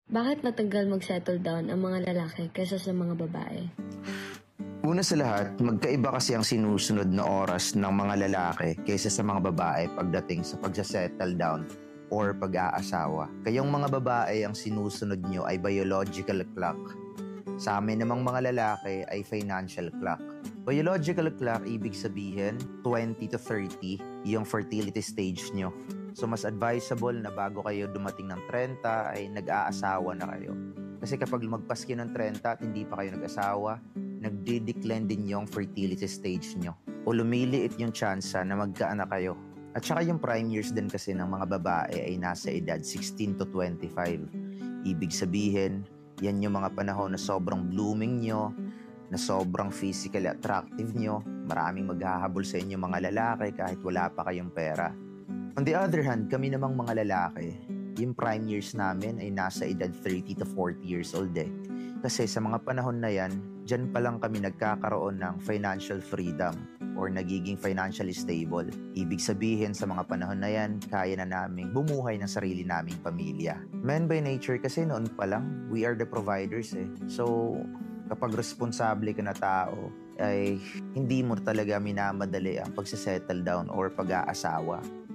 Bakit matagal mag-settle down ang mga lalaki kaysa sa mga babae? Una sa lahat, magkaiba kasi ang sinusunod na oras ng mga lalaki kaysa sa mga babae pagdating sa pagsasettle down or pag-aasawa. Kayong mga babae, ang sinusunod nyo ay biological clock. Sa amin namang mga lalaki ay financial clock. Biological clock, ibig sabihin 20 to 30 yung fertility stage nyo. So mas advisable na bago kayo dumating ng 30 ay nag-aasawa na kayo. Kasi kapag lumagpas kayo ng 30 at hindi pa kayo nag-asawa, nagdi-decline din yung fertility stage nyo. O lumiliit yung tsansa na magkaanak kayo. At saka yung prime years din kasi ng mga babae ay nasa edad 16 to 25. Ibig sabihin, yan yung mga panahon na sobrang blooming nyo, na sobrang physically attractive nyo, maraming maghahabol sa inyo mga lalaki kahit wala pa kayong pera. On the other hand, kami namang mga lalaki, yung prime years namin ay nasa edad 30 to 40 years old eh. Kasi sa mga panahon na yan, dyan pa lang kami nagkakaroon ng financial freedom or nagiging financially stable. Ibig sabihin sa mga panahon na yan, kaya na naming bumuhay ng sarili naming pamilya. Men by nature kasi noon pa lang, we are the providers eh. So, kapag responsable ka na tao, ay hindi mo talaga minamadali ang pagsisettle down or pag-aasawa.